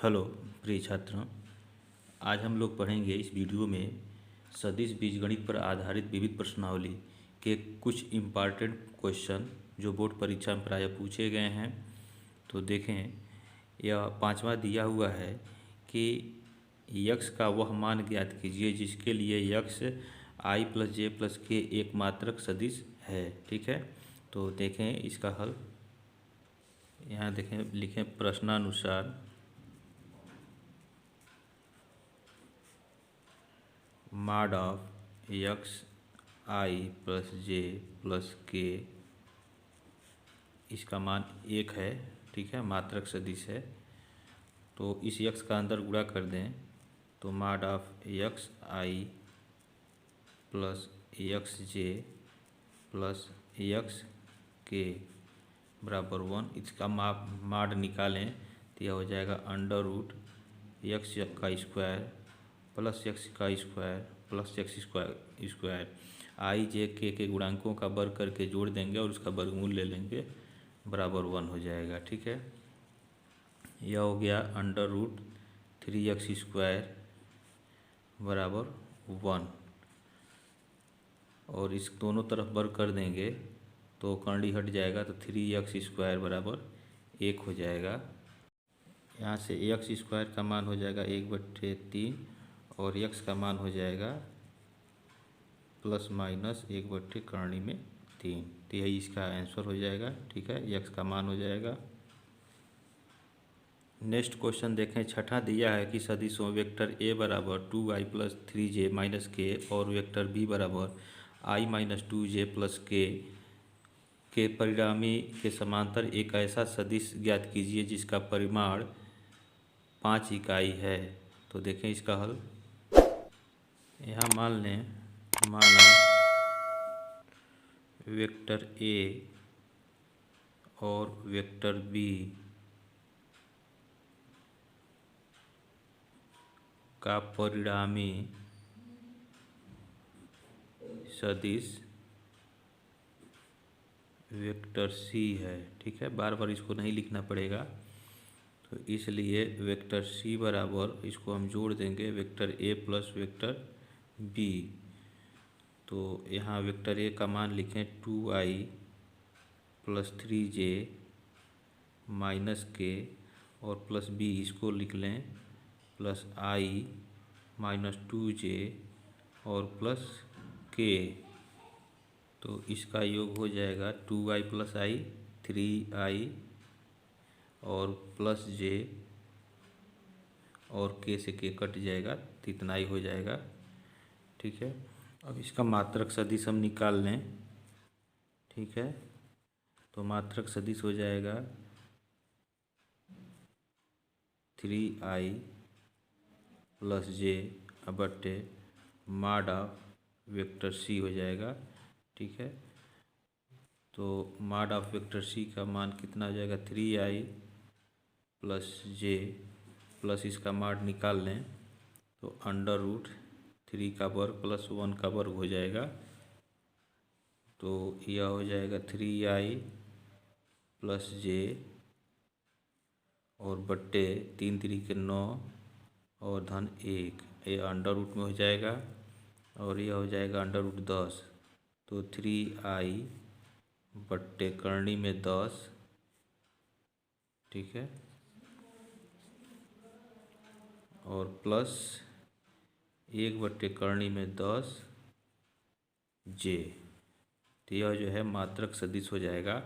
Hello प्रिय छात्रों, आज हम लोग पढ़ेंगे इस वीडियो में सदिश बीजगणित पर आधारित विविध प्रश्नावली के कुछ इम्पॉर्टेंट क्वेश्चन जो बोर्ड परीक्षा में प्रायः पूछे गए हैं। तो देखें, यह पांचवा दिया हुआ है कि यक्स का वह मान ज्ञात कीजिए जिसके लिए x I plus J plus के एक मात्रक सदिश है। ठीक है, तो देखें इसका हल। यहाँ देखें, लिखें प्रश्नानुसार mod of X I plus J plus K, इसका मान 1 है। ठीक है, मात्रक सदिश है। तो इस यक्स का अंदर गुणा कर दें तो mod of X I plus x J plus x के बराबर 1। इसका मॉड निकालें तो यह हो जाएगा अंडर रूट यक्स का स्क्वायर प्लस यक्स का स्क्वायर प्लस यक्स स्क्वायर आई जे के गुणांकों का वर्ग करके जोड़ देंगे और उसका वर्गमूल ले लेंगे, बराबर 1 हो जाएगा। ठीक है, यह हो गया अंडर रूट 3x स्क्वायर बराबर 1, और इस दोनों तरफ वर्ग कर देंगे तो कर्णी हट जाएगा तो 3x स्क्वायर बराबर 1 हो जाएगा। यहाँ से एक्स स्क्वायर का मान हो जाएगा 1/3 और यक्स का मान हो जाएगा प्लस माइनस 1/कर्णी में 3। तो यही इसका आंसर हो जाएगा। ठीक है, यक्स का मान हो जाएगा। नेक्स्ट क्वेश्चन देखें, छठा दिया है कि सदिशों वेक्टर ए बराबर 2i प्लस 3j माइनस के और वेक्टर बी बराबर i माइनस 2j प्लस के परिणामी के समांतर एक ऐसा सदिश ज्ञात कीजिए जिसका परिमाण 5 इकाई है। तो देखें इसका हल। यहाँ मान लें, माना वेक्टर ए और वेक्टर बी का परिणामी सदिश वेक्टर सी है। ठीक है, बार बार इसको नहीं लिखना पड़ेगा, तो इसलिए वेक्टर सी बराबर, इसको हम जोड़ देंगे vector A plus vector B. तो यहाँ वेक्टर ए का मान लिखें 2i प्लस 3j माइनस के, और प्लस बी इसको लिख लें प्लस i माइनस 2j और प्लस के। तो इसका योग हो जाएगा 2i प्लस i 3i और प्लस j और के से के कट जाएगा तो इतना ही हो जाएगा। ठीक है, अब इसका मात्रक सदिश हम निकाल लें। ठीक है, तो मात्रक सदिश हो जाएगा 3i प्लस j बटे मॉड ऑफ वेक्टर सी हो जाएगा। ठीक है, तो मॉड ऑफ वेक्टर सी का मान कितना हो जाएगा 3i प्लस j प्लस इसका मॉड निकाल लें तो अंडर रूट 3 का वर्ग प्लस 1 का वर्ग हो जाएगा। तो यह हो जाएगा 3i प्लस j और बट्टे 3 3 9 और धन 1, ये अंडर रूट में हो जाएगा और यह हो जाएगा अंडर रूट 10। तो 3i बट्टे कर्णी में 10। ठीक है, और प्लस 1/कर्णी में 10 j। तो यह जो है मात्रक सदिश हो जाएगा।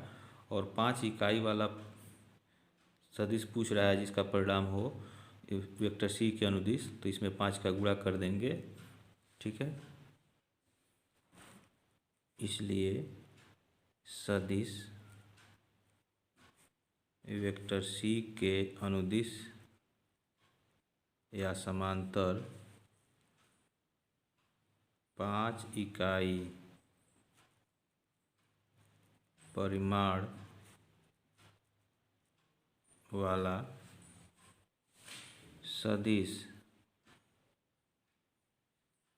और 5 इकाई वाला सदिश पूछ रहा है जिसका परिणाम हो वेक्टर सी के अनुदिश, तो इसमें 5 का गुणा कर देंगे। ठीक है, इसलिए सदिश वेक्टर सी के अनुदिश या समांतर 5 इकाई परिमाण वाला सदिश,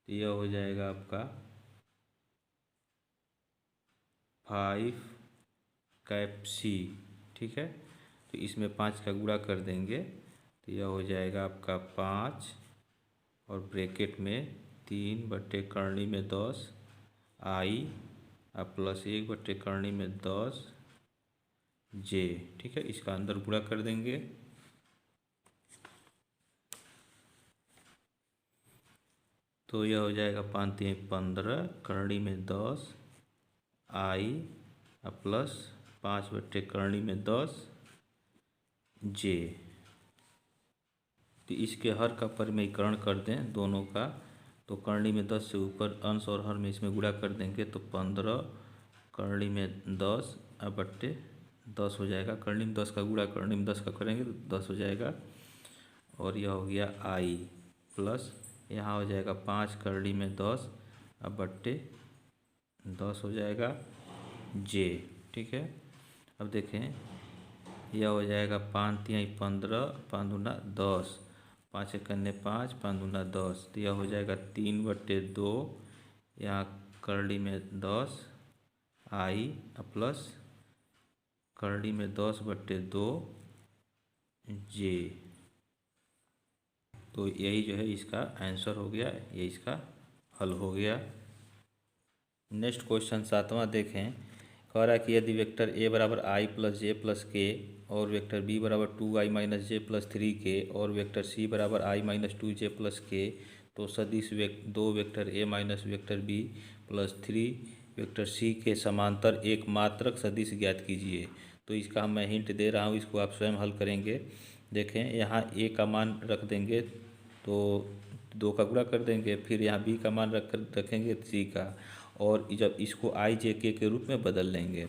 यह हो जाएगा आपका 5 कैप सी। ठीक है, तो इसमें 5 का गुणा कर देंगे तो यह हो जाएगा आपका 5 और ब्रैकेट में 3/करनी में 10 आई अब प्लस 1/करनी में 10 जे। ठीक है, इसका अंदर गुणा कर देंगे तो यह हो जाएगा 5 3 15 करनी में 10 आई अब प्लस 5/करनी में 10 जे। तो इसके हर का परिमेयकरण कर दें दोनों का, तो करनी में 10 से ऊपर अंश और हर में इसमें गुणा कर देंगे तो 15 करनी में 10 अब बट्टे 10 हो जाएगा। करनी में 10 का गुणा करनी में 10 का करेंगे तो 10 हो जाएगा। और यह हो गया आई प्लस यहाँ हो जाएगा 5 करनी में 10 अब बट्टे 10 हो जाएगा जे। ठीक है, अब देखें यह हो जाएगा 5 3 15 5 दूना 10 5 एक 5 5 दूना 10 तो यह हो जाएगा 3/2 यहाँ करनी में 10 आई प्लस करनी में 10/2 जे। तो यही जो है इसका आंसर हो गया, ये इसका हल हो गया। नेक्स्ट क्वेश्चन 7वां देखें। कह रहा है कि यदि वेक्टर ए बराबर आई प्लस जे प्लस के और वेक्टर बी बराबर 2i माइनस जे प्लस 3k और वेक्टर सी बराबर i माइनस 2j प्लस के, तो सदिश दो vector A minus vector B plus 3 vector C के समांतर एक मात्रक सदिश ज्ञात कीजिए। तो इसका मैं हिंट दे रहा हूँ, इसको आप स्वयं हल करेंगे। देखें यहाँ ए का मान रख देंगे तो 2 का गुणा कर देंगे, फिर यहाँ बी का मान रखेंगे 3 का, और जब इसको आई जे के रूप में बदल लेंगे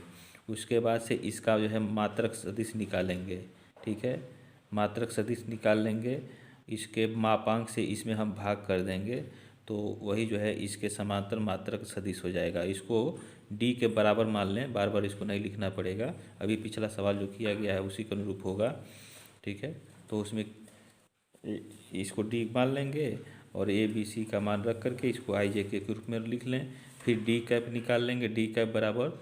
उसके बाद से इसका जो है मात्रक सदिश निकालेंगे। ठीक है, मात्रक सदिश निकाल लेंगे, इसके मापांक से इसमें हम भाग कर देंगे तो वही जो है इसके समांतर मात्रक सदिश हो जाएगा। इसको डी के बराबर मान लें, बार बार इसको नहीं लिखना पड़ेगा, अभी पिछला सवाल जो किया गया है उसी के अनुरूप होगा। ठीक है, तो उसमें इसको डी मान लेंगे और ए बी सी का मान रख करके इसको आई जे के रूप में लिख लें। फिर डी कैप निकाल लेंगे, डी कैप बराबर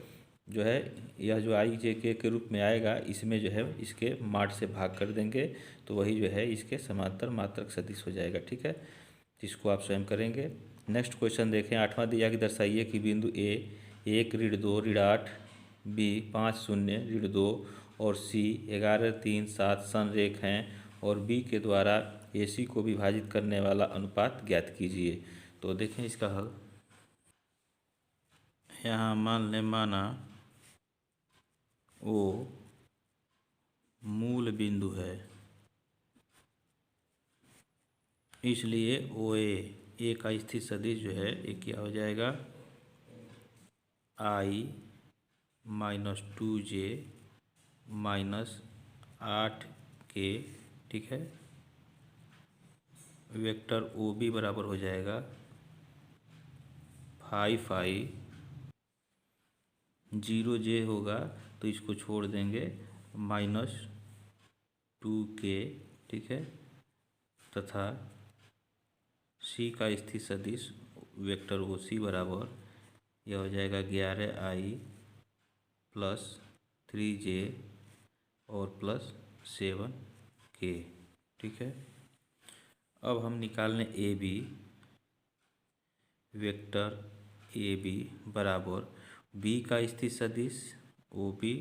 जो है यह जो आई जे के रूप में आएगा इसमें जो है इसके माठ से भाग कर देंगे तो वही जो है इसके समांतर मात्रक सदिश हो जाएगा। ठीक है, जिसको आप स्वयं करेंगे। नेक्स्ट क्वेश्चन देखें। 8वां दिया कि दर्शाइए कि बिंदु ए 1 ऋण 2 ऋण 8 बी 5 0 ऋण 2 और सी 11 3 7 संरेख हैं और बी के द्वारा ए सी को विभाजित करने वाला अनुपात ज्ञात कीजिए। तो देखें इसका हल। यहाँ मान लें माना ओ मूल बिंदु है, इसलिए ओ ए का स्थिर सदिश जो है ये क्या हो जाएगा आई माइनस 2j माइनस 8k। ठीक है, वेक्टर ओ बी बराबर हो जाएगा 5i 0j होगा तो इसको छोड़ देंगे माइनस 2k। ठीक है, तथा सी का स्थिर सदिश वेक्टर ओ सी बराबर यह हो जाएगा 11i प्लस 3j और प्लस 7k। ठीक है, अब हम निकाल लें A B. Vector A B बराबर बी का स्थिर सदिश ओ बी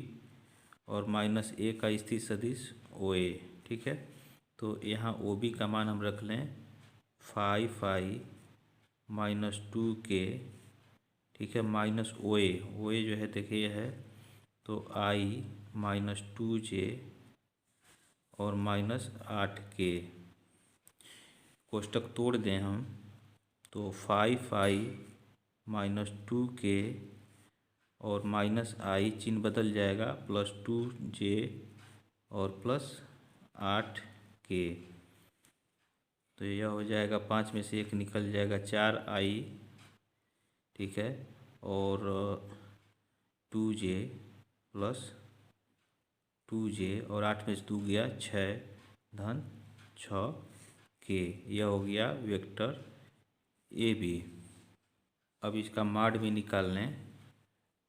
और माइनस ए का स्थिर सदिश ओ ए। ठीक है, तो यहाँ ओ बी का मान हम रख लें 5i माइनस 2k। ठीक है, माइनस ओ ए जो है देखिए है तो आई माइनस 2j और माइनस 8k। कोष्टक तोड़ दें हम तो 5i माइनस 2k और माइनस आई चिन्ह बदल जाएगा प्लस 2j और प्लस 8k। तो यह हो जाएगा 5 में से 1 निकल जाएगा 4i। ठीक है, और 2j प्लस 2j और 8 में से 2 गया 6 धन 6k। यह हो गया वेक्टर ए बी। अब इसका माड भी निकाल लें।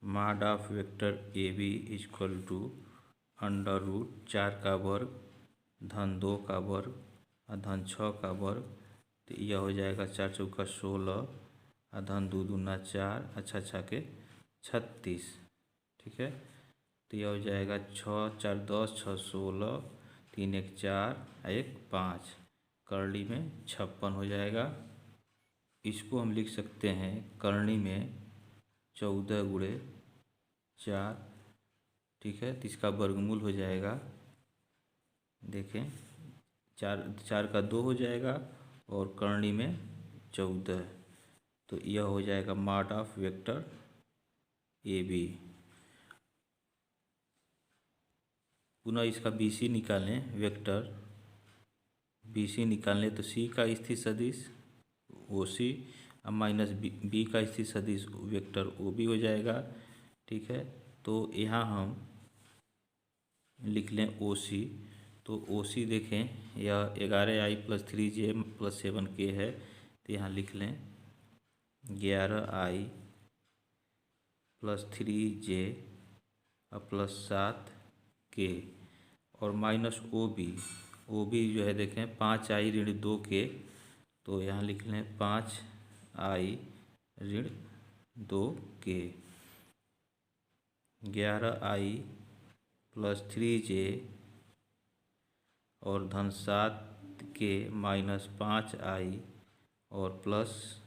Mod of vector A B equal to under root 4 का वर्ग धन 2 का वर्ग धन 6 का वर्ग, तो यह हो जाएगा 4 चौका 16 धन 2 दूना 4 अच्छा के 36। ठीक है, तो यह हो जाएगा 6 4 10 6 16 3 1 4 1 5, करली में 56 हो जाएगा। इसको हम लिख सकते हैं करनी में 14 गुणे 4। ठीक है, तो इसका वर्गमूल हो जाएगा, देखें 4 का 2 हो जाएगा और करनी में 14, तो यह हो जाएगा mod of vector A B. पुनः इसका BC निकालें, वेक्टर BC निकालने तो C का स्थिर सदिश OC माइनस B का स्थिर सदिश वेक्टर OB हो जाएगा। ठीक है, तो यहाँ हम लिख लें OC, तो OC देखें यह 11i + 3j + 7k है, तो यहाँ लिख लें 11i + 3j + 7k और माइनस OB जो है देखें 5i ऋण 2k, तो यहाँ लिख लें 5i ऋण 2k। 11i + 3j और धन 7k माइनस 5i और प्लस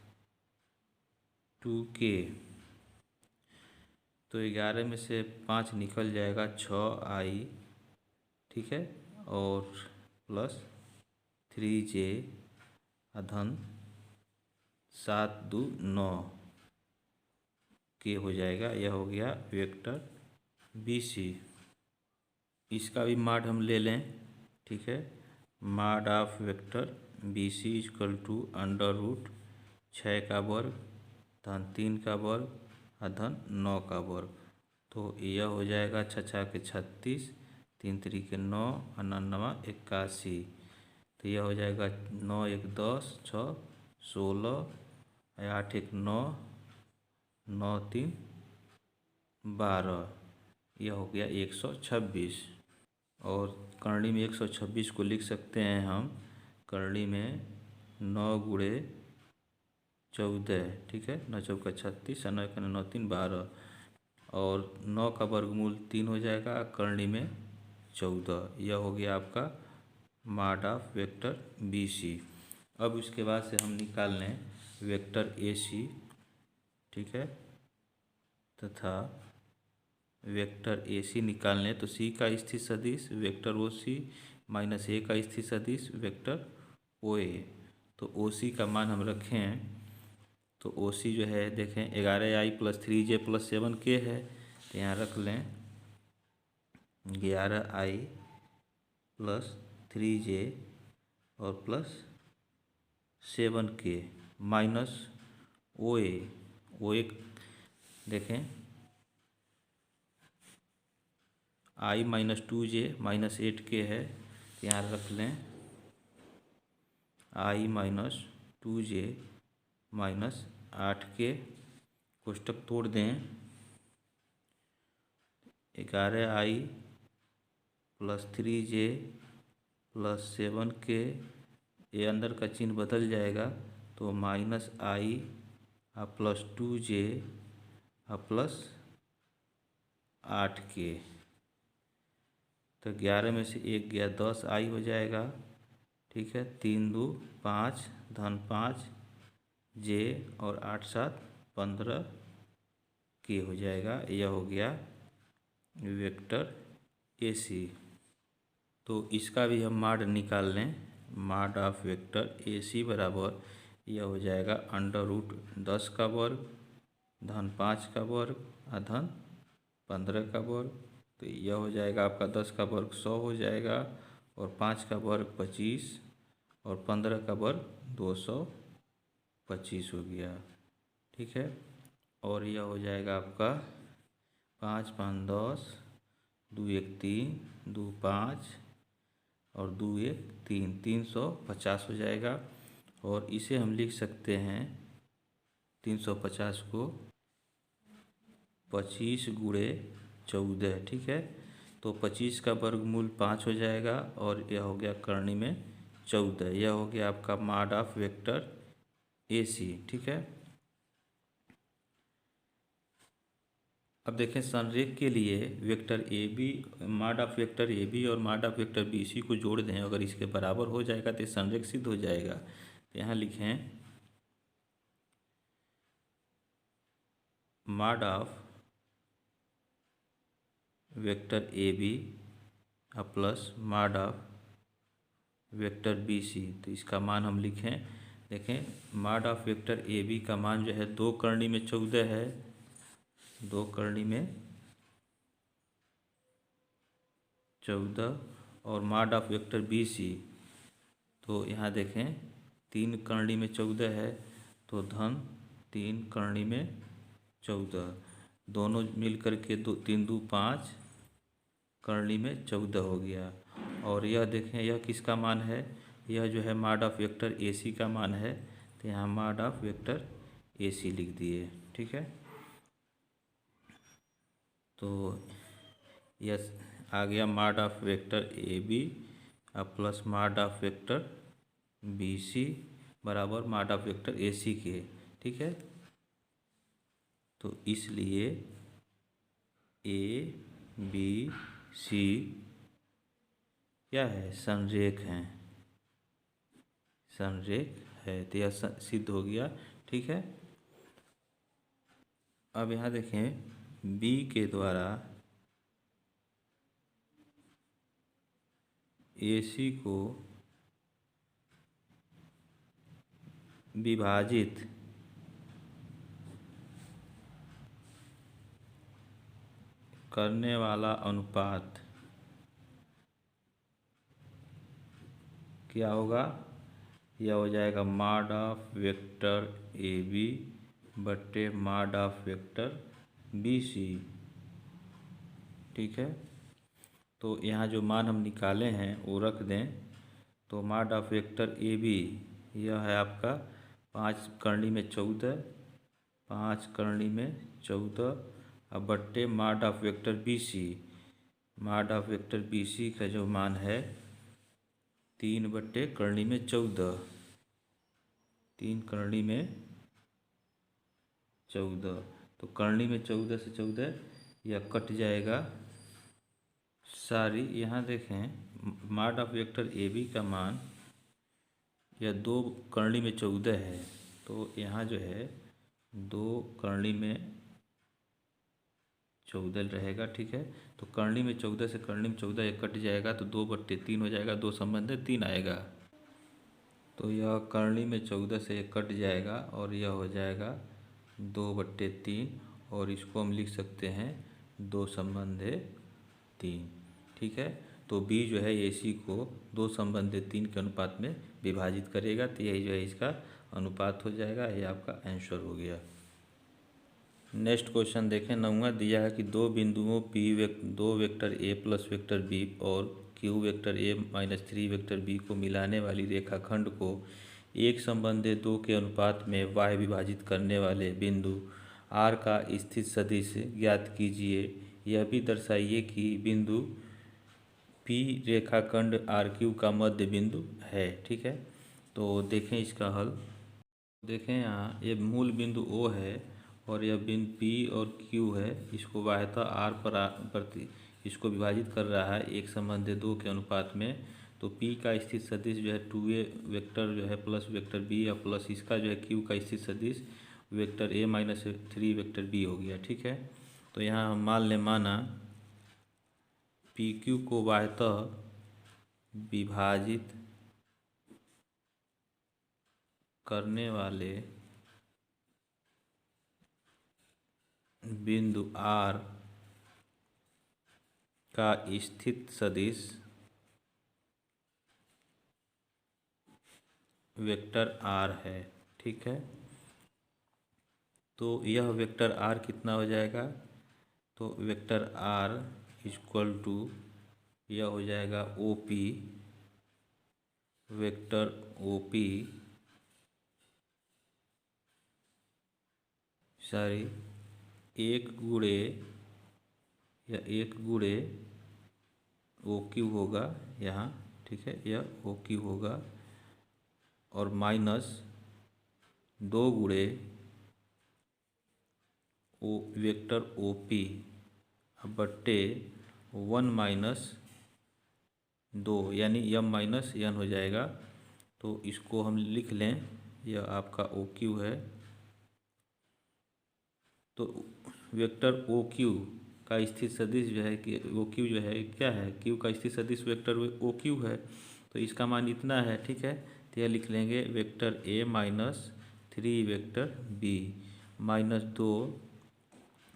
2k, तो 11 में से 5 निकल जाएगा 6i। ठीक है, और प्लस 3j धन 7 2 9 के हो जाएगा। यह हो गया वेक्टर BC। इसका भी मॉड हम ले लें। ठीक है, मॉड ऑफ वेक्टर BC = √6 का वर्ग धन 3 का वर्ग धन 9 का वर्ग, तो यह हो जाएगा 6 के 36 3 3 9 9 81, तो यह हो जाएगा 9 1 10 6 16 8 1 9 9 3 12, यह हो गया 126। और करनी में 126 को लिख सकते हैं हम करनी में 9 गुणे 14। ठीक है, 9 चौका 36 9 1 9 3 12 और 9 का वर्गमूल 3 हो जाएगा, करनी में 14। यह हो गया आपका मॉड ऑफ वेक्टर BC। अब इसके बाद से हम निकाल लें वेक्टर AC। ठीक है, तथा वेक्टर AC निकालने तो C का स्थिर सदिश वेक्टर OC माइनस A का स्थिर सदिश वेक्टर OA, तो OC का मान हम रखें तो OC जो है देखें 11i + 3j + 7k है, तो यहाँ रख लें 11i + 3j और प्लस 7k माइनस OA देखें i - 2j - 8k है, यहाँ रख लें i - 2j - 8k, कोष्टक तोड़ दें 11i + 3j + 7k, ये अंदर का चिन्ह बदल जाएगा तो -i + 2j + 8k, तो 11 में से 1 गया 10i हो जाएगा। ठीक है, 3 2 5 धन 5 j और 8 7 15k हो जाएगा। यह हो गया वेक्टर AC। तो इसका भी हम मॉड निकाल लें, मॉड ऑफ वेक्टर AC बराबर यह हो जाएगा √10 का वर्ग धन 5 का वर्ग धन 15 का वर्ग, तो यह हो जाएगा आपका 10 का वर्ग 100 हो जाएगा और 5 का वर्ग 25 और 15 का वर्ग 225 हो गया। ठीक है, और यह हो जाएगा आपका 5 5 10 2 1 3 2 5 और 2 1 3 350 हो जाएगा। और इसे हम लिख सकते हैं 350 को 25 गुणे 14। ठीक है, तो 25 का वर्गमूल 5 हो जाएगा और यह हो गया करनी में 14। यह हो गया आपका मॉड ऑफ वेक्टर AC। ठीक है, अब देखें संरेख के लिए vector AB, mod of vector AB और मॉड ऑफ वेक्टर BC को जोड़ दें, अगर इसके बराबर हो जाएगा तो संरेख सिद्ध हो जाएगा। तो यहाँ लिखें mod of vector AB plus mod of vector BC। तो इसका मान हम लिखें, देखें मॉड ऑफ वेक्टर AB का मान जो है 2 करनी में 14 है, 2 करनी में 14, और मॉड ऑफ वेक्टर BC तो यहाँ देखें 3 करनी में 14 है, तो धन 3 करनी में 14, दोनों मिल कर के 3 2 5 करनी में 14 हो गया। और यह देखें यह किसका मान है, यह जो है मॉड ऑफ वेक्टर AC का मान है, तो यहाँ मॉड ऑफ वेक्टर AC लिख दिए। ठीक है, तो यह आ गया mod of vector AB plus mod of vector BC बराबर मॉड ऑफ वेक्टर AC के। ठीक है, तो इसलिए ABC क्या है, संरेख है, संरेख है, तो यह सिद्ध हो गया। ठीक है, अब यहाँ देखें B के द्वारा AC को विभाजित करने वाला अनुपात क्या होगा, यह हो जाएगा मॉड ऑफ वेक्टर AB बट्टे मॉड ऑफ वेक्टर BC। ठीक है, तो यहाँ जो मान हम निकाले हैं वो रख दें। तो मॉड ऑफ वेक्टर AB यह है आपका 5 करनी में 14, 5 करनी में 14, अब बट्टे mod of vector BC, mod of vector BC का जो मान है 3 बट्टे करनी में 14, 3 करनी में 14, तो करनी में 14 से 14 यह कट जाएगा सारी। यहाँ देखें मॉड ऑफ वेक्टर AB का मान यह 2 करनी में 14 है, तो यहाँ जो है 2 करनी में 14 रहेगा। ठीक है, तो करनी में 14 से करनी में 14 यह कट जाएगा, तो 2 बट्टे 3 हो जाएगा, 2 संबंध 3 आएगा, तो यह करनी में 14 से यह कट जाएगा और यह हो जाएगा 2 बट्टे 3, और इसको हम लिख सकते हैं 2 संबंधे 3। ठीक है, तो B जो है AC को 2 संबंधे 3 के अनुपात में विभाजित करेगा, तो यही जो है इसका अनुपात हो जाएगा। ये आपका आंसर हो गया। नेक्स्ट क्वेश्चन देखें, 9वां दिया है कि दो बिंदुओं दो vector A plus vector B और Q vector A minus 3 vector B को मिलाने वाली रेखाखंड को एक संबंधे 2 के अनुपात में y विभाजित करने वाले बिंदु R का स्थित सदिश ज्ञात कीजिए। यह भी दर्शाइए कि बिंदु P रेखाखंड RQ का मध्य बिंदु है। ठीक है, तो देखें इसका हल। देखें यहाँ ये मूल बिंदु O है और यह बिंदु P और Q है, इसको बाह्यतः R प्रति इसको विभाजित कर रहा है एक संबंधे 2 के अनुपात में। तो P का स्थित सदिश जो है 2A वेक्टर जो है प्लस वेक्टर B या प्लस इसका जो है Q का स्थित सदिश vector A minus 3 vector B हो गया। ठीक है, तो यहाँ हम मान लें माना PQ को बाह्यतः विभाजित करने वाले बिंदु R का स्थित सदिश वेक्टर R है। ठीक है, तो यह वेक्टर R कितना हो जाएगा, तो वेक्टर R इक्वल टू यह हो जाएगा OP, वेक्टर OP सॉरी 1 गुणे ओ क्यू होगा यहाँ, ठीक है, यह ओ क्यू होगा और माइनस 2 गुणे ओ वेक्टर ओ पी बट्टे 1 माइनस 2 यानी यम माइनस यन हो जाएगा। तो इसको हम लिख लें, यह आपका ओ क्यू है। तो वेक्टर ओ क्यू का स्थिर सदिश जो है कि ओ क्यू जो है क्या है, क्यू का स्थिर सदिश वेक्टर ओ क्यू है। तो इसका मान इतना है, ठीक है। तो यह लिख लेंगे vector A minus 3 vector B minus 2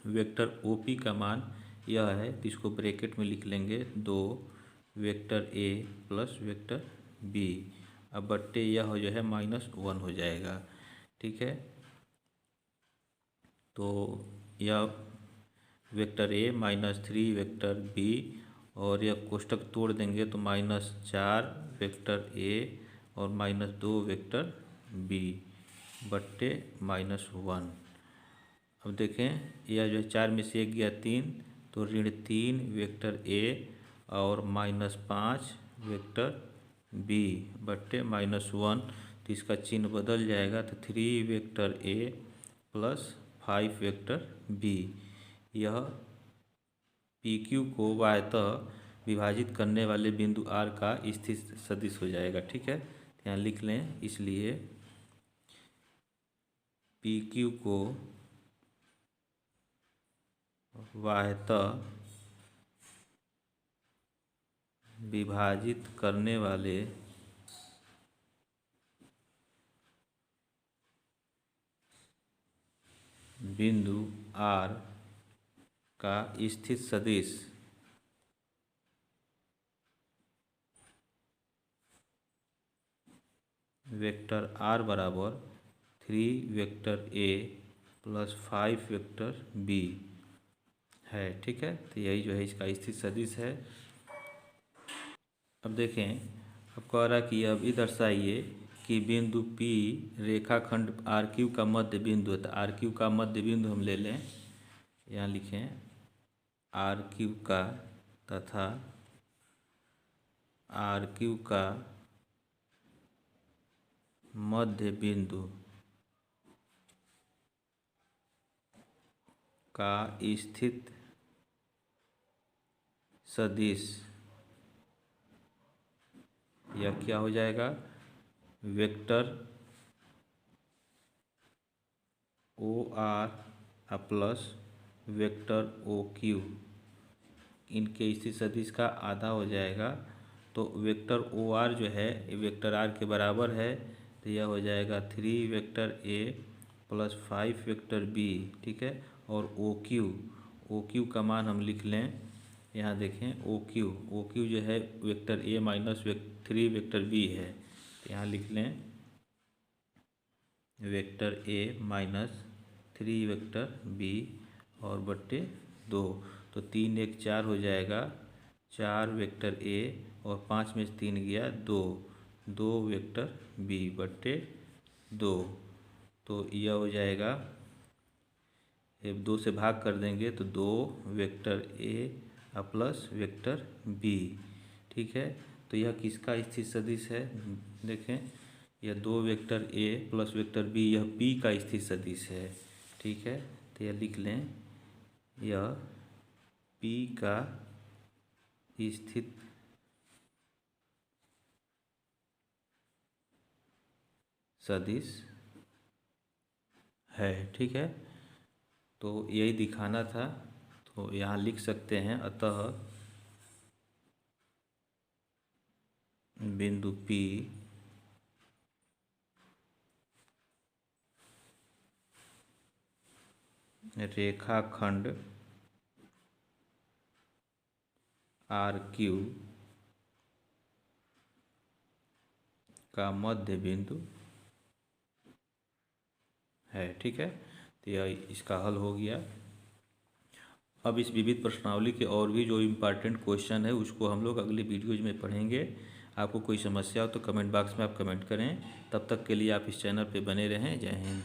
vector O P का मान यह है। तो इसको ब्रैकेट में लिख लेंगे 2 vector A plus vector B, अब बट्टे यह जो है -1 हो जाएगा, ठीक है। तो यह वेक्टर ए -3 वेक्टर बी और यह कोष्टक तोड़ देंगे तो -4 वेक्टर ए और -2 वेक्टर बी बट्टे -1। अब देखें यह जो है 4 में से 1 गया 3, तो -3 वेक्टर ए और -5 वेक्टर बी बट्टे -1। तो इसका चिन्ह बदल जाएगा, तो 3 vector A plus 5 vector B. यह पी क्यू को बाह्यतः विभाजित करने वाले बिंदु आर का स्थिर सदिश हो जाएगा, ठीक है। यहाँ लिख लें, इसलिए पी क्यू को बाह्यतः विभाजित करने वाले बिंदु आर का स्थिर सदिश वेक्टर आर बराबर 3 vector A plus 5 vector B है, ठीक है। तो यही जो है इसका स्थिर सदिश है। अब देखें, अब कह रहा कि अब ये दर्शाइए कि बिंदु P रेखाखंड आर क्यू का मध्य बिंदु है। तो आर क्यू का मध्य बिंदु हम ले लें, यहाँ लिखें आर क्यू का तथा आर क्यू का मध्य बिंदु का स्थित सदिश यह क्या हो जाएगा, vector O R plus vector O Q, इनके स्थिर सदिश का आधा हो जाएगा। तो वेक्टर ओ आर जो है वेक्टर आर के बराबर है, तो यह हो जाएगा 3 vector A plus 5 vector B, ठीक है। और ओ क्यू का मान हम लिख लें, यहाँ देखें ओ क्यू जो है vector A minus 3 vector B है। तो यहाँ लिख लें vector A minus 3 vector B और बट्टे 2। तो 3 1 4 हो जाएगा, 4 वेक्टर ए और 5 में से 3 गया 2 वेक्टर बी बट्टे 2। तो यह हो जाएगा, 2 से भाग कर देंगे तो 2 vector A plus vector B, ठीक है। तो यह किसका स्थिर सदिश है, देखें यह 2 vector A plus vector B, यह पी का स्थिर सदिश है, ठीक है। तो यह लिख लें, यह पी का स्थिर सदिश है, ठीक है। तो यही दिखाना था, तो यहाँ लिख सकते हैं, अतः बिंदु P रेखाखंड आर क्यू का मध्य बिंदु है, ठीक है। तो यह इसका हल हो गया। अब इस विविध प्रश्नावली के और भी जो इम्पोर्टेंट क्वेश्चन है उसको हम लोग अगले वीडियोज में पढ़ेंगे। आपको कोई समस्या हो तो कमेंट बॉक्स में आप कमेंट करें। तब तक के लिए आप इस चैनल पे बने रहें। जय हिंद।